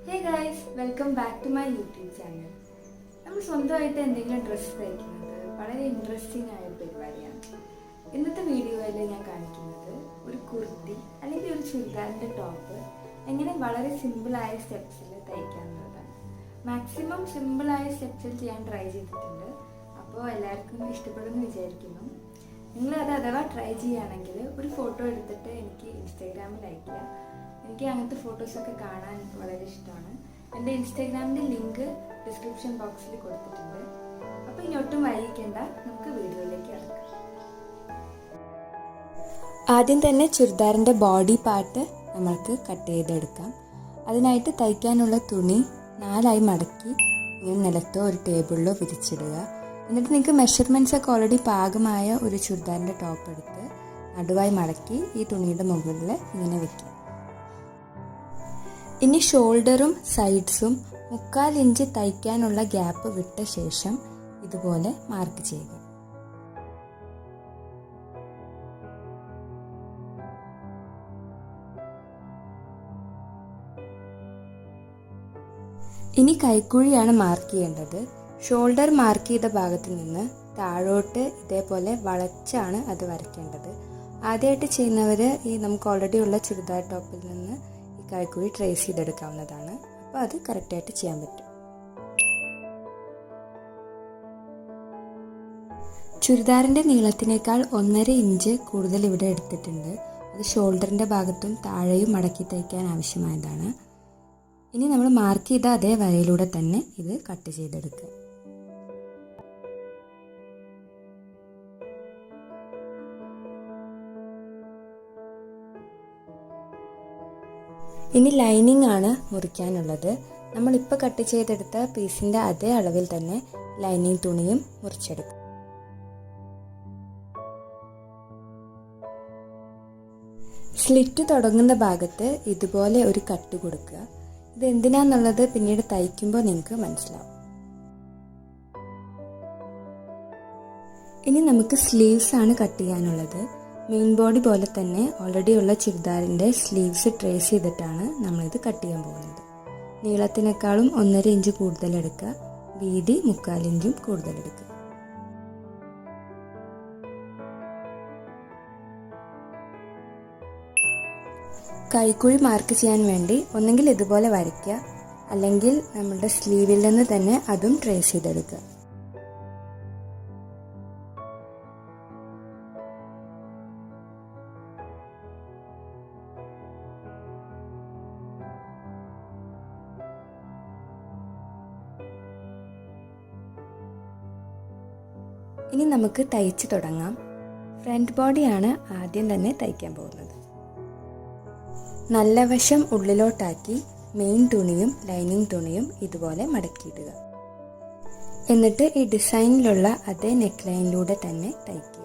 Hey guys, welcome back to my YouTube channel. നമ്മൾ സ്വന്തമായിട്ട് എന്തെങ്കിലും ഡ്രസ്സ് തയ്ക്കുന്നത് വളരെ ഇൻട്രസ്റ്റിംഗ് ആയ ഒരു പരിപാടിയാണ്. ഇന്നത്തെ വീഡിയോയിൽ ഞാൻ കാണിക്കുന്നത് ഒരു കുർത്തി അല്ലെങ്കിൽ ഒരു ചുരിദാറിൻ്റെ ടോപ്പ് എങ്ങനെ വളരെ സിമ്പിളായ സ്റ്റെപ്സിൽ തയ്ക്കാവുന്നതാണ്. മാക്സിമം സിമ്പിളായ സ്റ്റെപ്സിൽ ചെയ്യാൻ ട്രൈ ചെയ്തിട്ടുണ്ട്. അപ്പോൾ എല്ലാവർക്കും ഇഷ്ടപ്പെടുമെന്ന് വിചാരിക്കുന്നു. നിങ്ങളത് അഥവാ ട്രൈ ചെയ്യുകയാണെങ്കിൽ ഒരു ഫോട്ടോ എടുത്തിട്ട് എനിക്ക് ഇൻസ്റ്റാഗ്രാമിൽ അയയ്ക്കുക. എനിക്ക് അങ്ങനത്തെ ഫോട്ടോസൊക്കെ കാണാൻ വളരെ ഇഷ്ടമാണ്. എൻ്റെ ഇൻസ്റ്റാഗ്രാമിൻ്റെ ലിങ്ക് ഡിസ്ക്രിപ്ഷൻ ബോക്സിൽ കൊടുത്തിട്ടുണ്ട്. അപ്പോൾ ഇനി ഒട്ടും വൈകിക്കേണ്ട, നമുക്ക് വീഡിയോയിലേക്ക് കിടക്കാം. ആദ്യം തന്നെ ചുരിദാറിൻ്റെ ബോഡി പാർട്ട് നമ്മൾക്ക് കട്ട് ചെയ്തെടുക്കാം. അതിനായിട്ട് തയ്ക്കാനുള്ള തുണി 4 മടക്കി ഇങ്ങനെ നിലത്തോ ഒരു ടേബിളിലോ വിരിച്ചിടുക. എന്നിട്ട് നിങ്ങൾക്ക് മെഷർമെൻറ്റ്സ് ഒക്കെ ഓൾറെഡി പാകമായ ഒരു ചുരിദാറിൻ്റെ ടോപ്പ് എടുത്ത് നടുവായി മടക്കി ഈ തുണിയുടെ മുകളിൽ ഇങ്ങനെ വെക്കുക. ഇനി ഷോൾഡറും സൈഡ്സും 3/4 ഇഞ്ച് തയ്ക്കാനുള്ള ഗ്യാപ്പ് വിട്ട ശേഷം ഇതുപോലെ മാർക്ക് ചെയ്യുക. ഇനി കൈക്കുഴിയാണ് മാർക്ക് ചെയ്യേണ്ടത്. ഷോൾഡർ മാർക്ക് ചെയ്ത ഭാഗത്ത് നിന്ന് താഴോട്ട് ഇതേപോലെ വളച്ചാണ് അത് വരയ്ക്കേണ്ടത്. ആദ്യമായിട്ട് ചെയ്യുന്നവർ നമുക്ക് ഓൾറെഡി ഉള്ള ചുരിദാർ ടോപ്പിൽ നിന്ന് ഈ കൈക്കുഴി ട്രേസ് ചെയ്തെടുക്കാവുന്നതാണ്. അപ്പോൾ അത് കറക്റ്റായിട്ട് ചെയ്യാൻ പറ്റും. ചുരിദാറിൻ്റെ നീളത്തിനേക്കാൾ 1.5 ഇഞ്ച് കൂടുതൽ ഇവിടെ എടുത്തിട്ടുണ്ട്. അത് ഷോൾഡറിൻ്റെ ഭാഗത്തും താഴെയും മടക്കി തയ്ക്കാൻ ആവശ്യമായതാണ്. ഇനി നമ്മൾ മാർക്ക് ചെയ്ത അതേ വരയിലൂടെ തന്നെ ഇത് കട്ട് ചെയ്തെടുക്കുക. ഇനി ലൈനിങ് ആണ് മുറിക്കാനുള്ളത്. നമ്മളിപ്പോൾ കട്ട് ചെയ്തെടുത്ത പീസിൻ്റെ അതേ അളവിൽ തന്നെ ലൈനിങ് തുണിയും മുറിച്ചെടുക്കും. സ്ലിറ്റ് തുടങ്ങുന്ന ഭാഗത്ത് ഇതുപോലെ ഒരു കട്ട് കൊടുക്കുക. ഇത് എന്തിനാന്നുള്ളത് പിന്നീട് തയ്ക്കുമ്പോൾ നിങ്ങൾക്ക് മനസ്സിലാവും. ഇനി നമുക്ക് സ്ലീവ്സ് ആണ് കട്ട് ചെയ്യാനുള്ളത്. മെയിൻ ബോഡി പോലെ തന്നെ ഓൾറെഡി ഉള്ള ചുരിദാറിൻ്റെ സ്ലീവ്സ് ട്രേസ് ചെയ്തിട്ടാണ് നമ്മളിത് കട്ട് ചെയ്യാൻ പോകുന്നത്. നീളത്തിനേക്കാളും 1.5 ഇഞ്ച് കൂടുതലെടുക്കുക, വീതി 3/4 ഇഞ്ചും കൂടുതലെടുക്കുക. കൈക്കുഴി മാർക്ക് ചെയ്യാൻ വേണ്ടി ഒന്നെങ്കിൽ ഇതുപോലെ വരയ്ക്കുക, അല്ലെങ്കിൽ നമ്മളുടെ സ്ലീവിൽ നിന്ന് തന്നെ അതും ട്രേസ് ചെയ്തെടുക്കുക. ഇനി നമുക്ക് തയ്ച്ച് തുടങ്ങാം. ഫ്രണ്ട് ബോഡിയാണ് ആദ്യം തന്നെ തയ്ക്കാൻ പോകുന്നത്. നല്ല വശം ഉള്ളിലോട്ടാക്കി മെയിൻ തുണിയും ലൈനിങ് തുണിയും ഇതുപോലെ മടക്കിയിടുക. എന്നിട്ട് ഈ ഡിസൈനിലുള്ള അതേ നെക്ക് ലൈനിലൂടെ തന്നെ തയ്ക്കുക.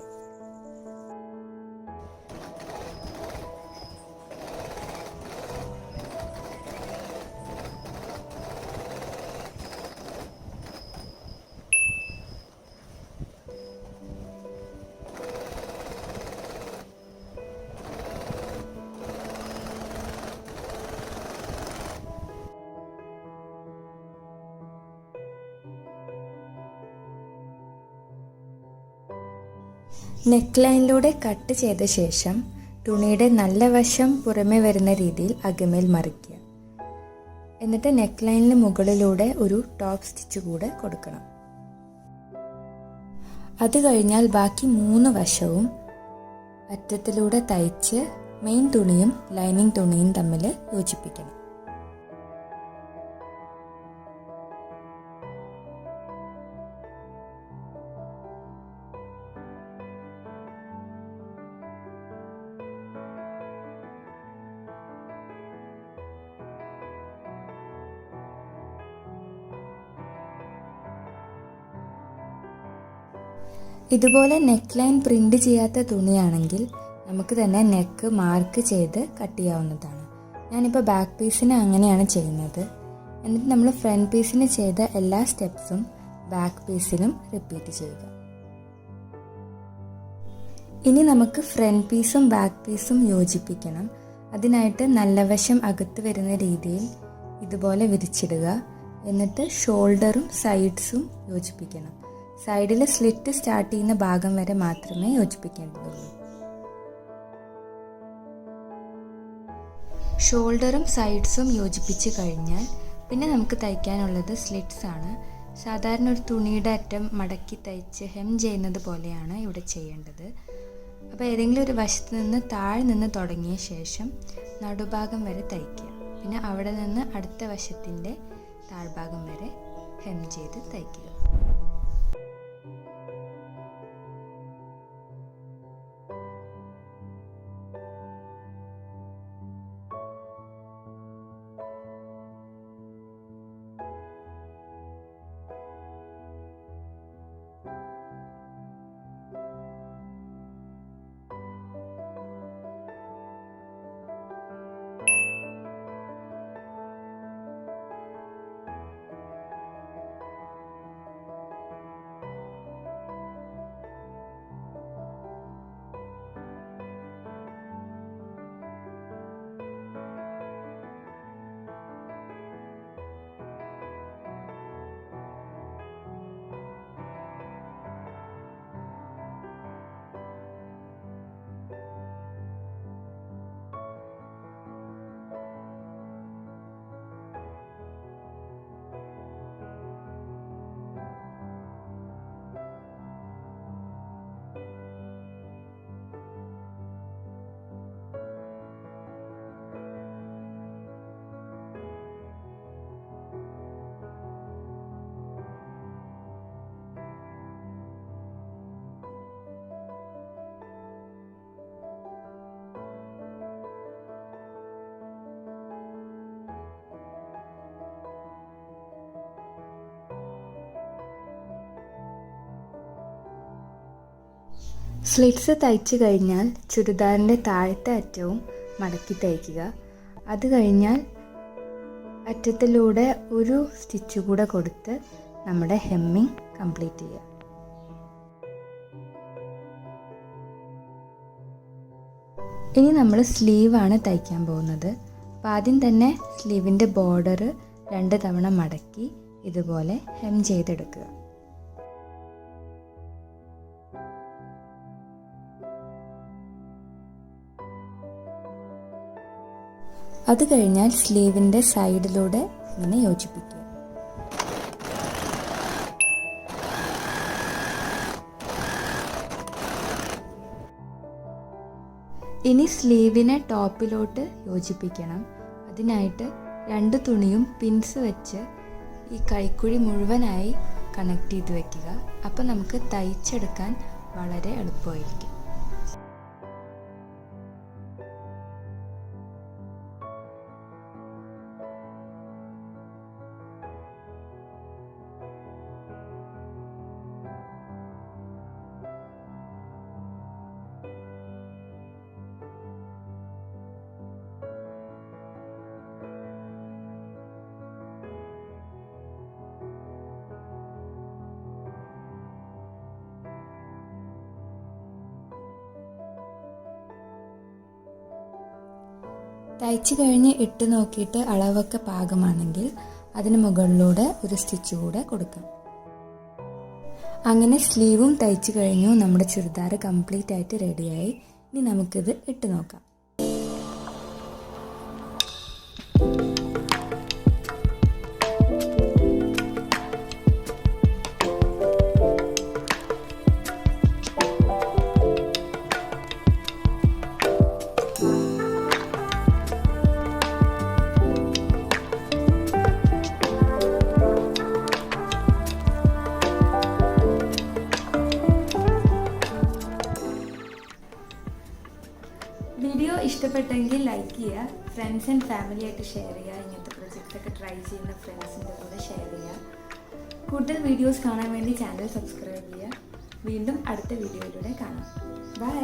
നെക്ക് ലൈനിലൂടെ കട്ട് ചെയ്ത ശേഷം തുണിയുടെ നല്ല വശം പുറമേ വരുന്ന രീതിയിൽ അകമേൽ മറിക്കുക. എന്നിട്ട് നെക്ക് ലൈനിന് മുകളിലൂടെ ഒരു ടോപ്പ് സ്റ്റിച്ച് കൂടെ കൊടുക്കണം. അത് കഴിഞ്ഞാൽ ബാക്കി 3 വശവും അറ്റത്തിലൂടെ തയ്ച്ച് മെയിൻ തുണിയും ലൈനിങ് തുണിയും തമ്മിൽ യോജിപ്പിക്കണം. ഇതുപോലെ നെക്ക് ലൈൻ പ്രിൻ്റ് ചെയ്യാത്ത തുണിയാണെങ്കിൽ നമുക്ക് തന്നെ നെക്ക് മാർക്ക് ചെയ്ത് കട്ട് ചെയ്യാവുന്നതാണ്. ഞാനിപ്പോൾ ബാക്ക് പീസിന് അങ്ങനെയാണ് ചെയ്യുന്നത്. എന്നിട്ട് നമ്മൾ ഫ്രണ്ട് പീസിന് ചെയ്ത എല്ലാ സ്റ്റെപ്സും ബാക്ക് പീസിലും റിപ്പീറ്റ് ചെയ്യുക. ഇനി നമുക്ക് ഫ്രണ്ട് പീസും ബാക്ക് പീസും യോജിപ്പിക്കണം. അതിനായിട്ട് നല്ല വശം അകത്ത് വരുന്ന രീതിയിൽ ഇതുപോലെ വിരിച്ചിടുക. എന്നിട്ട് ഷോൾഡറും സൈഡ്സും യോജിപ്പിക്കണം. സൈഡിൽ സ്ലിറ്റ് സ്റ്റാർട്ട് ചെയ്യുന്ന ഭാഗം വരെ മാത്രമേ യോജിപ്പിക്കേണ്ടതുള്ളൂ. ഷോൾഡറും സൈഡ്സും യോജിപ്പിച്ച് കഴിഞ്ഞാൽ പിന്നെ നമുക്ക് തയ്ക്കാനുള്ളത് സ്ലിറ്റ്സ് ആണ്. സാധാരണ ഒരു തുണിയുടെ അറ്റം മടക്കി തയ്ച്ച് ഹെം ചെയ്യുന്നത് പോലെയാണ് ഇവിടെ ചെയ്യേണ്ടത്. അപ്പോൾ ഏതെങ്കിലും ഒരു വശത്ത് നിന്ന് താഴെ നിന്ന് തുടങ്ങിയ ശേഷം നടുഭാഗം വരെ തയ്ക്കുക. പിന്നെ അവിടെ നിന്ന് അടുത്ത വശത്തിൻ്റെ താഴ്ഭാഗം വരെ ഹെം ചെയ്ത് തയ്ക്കുക. സ്ലിറ്റ്സ് തയ്ച്ചു കഴിഞ്ഞാൽ ചുരിദാറിൻ്റെ താഴത്തെ അറ്റവും മടക്കി തയ്ക്കുക. അത് കഴിഞ്ഞാൽ അറ്റത്തിലൂടെ ഒരു സ്റ്റിച്ച് കൂടെ കൊടുത്ത് നമ്മുടെ ഹെമ്മിങ് കംപ്ലീറ്റ് ചെയ്യുക. ഇനി നമ്മൾ സ്ലീവാണ് തയ്ക്കാൻ പോകുന്നത്. അപ്പോൾ ആദ്യം തന്നെ സ്ലീവിൻ്റെ ബോർഡർ 2 തവണ മടക്കി ഇതുപോലെ ഹെം ചെയ്തെടുക്കുക. അത് കഴിഞ്ഞാൽ സ്ലീവിൻ്റെ സൈഡിലൂടെ ഇങ്ങനെ യോജിപ്പിക്കുക. ഇനി സ്ലീവിനെ ടോപ്പിലോട്ട് യോജിപ്പിക്കണം. അതിനായിട്ട് 2 തുണിയും പിൻസ് വെച്ച് ഈ കൈക്കുഴി മുഴുവനായി കണക്ട് ചെയ്ത് വെക്കുക. അപ്പോൾ നമുക്ക് തയ്ച്ചെടുക്കാൻ വളരെ എളുപ്പമായിരിക്കും. തയ്ച്ച് കഴിഞ്ഞ് ഇട്ട് നോക്കിയിട്ട് അളവൊക്കെ പാകമാണെങ്കിൽ അതിന് മുകളിലൂടെ ഒരു സ്റ്റിച്ച് കൂടെ കൊടുക്കാം. അങ്ങനെ സ്ലീവും തയ്ച്ച് കഴിഞ്ഞു. നമ്മുടെ ചുരിദാർ കംപ്ലീറ്റ് ആയിട്ട് റെഡിയായി. ഇനി നമുക്കിത് ഇട്ട് നോക്കാം. വീഡിയോ ഇഷ്ടപ്പെട്ടെങ്കിൽ ലൈക്ക് ചെയ്യുക, ഫ്രണ്ട്സ് ആൻഡ് ഫാമിലി ആയിട്ട് ഷെയർ ചെയ്യുക. ഇങ്ങനത്തെ പ്രൊജക്റ്റൊക്കെ ട്രൈ ചെയ്യുന്ന ഫ്രണ്ട്സിൻ്റെ കൂടെ ഷെയർ ചെയ്യുക. കൂടുതൽ വീഡിയോസ് കാണാൻ വേണ്ടി ചാനൽ സബ്സ്ക്രൈബ് ചെയ്യുക. വീണ്ടും അടുത്ത വീഡിയോയിലൂടെ കാണാം. ബൈ.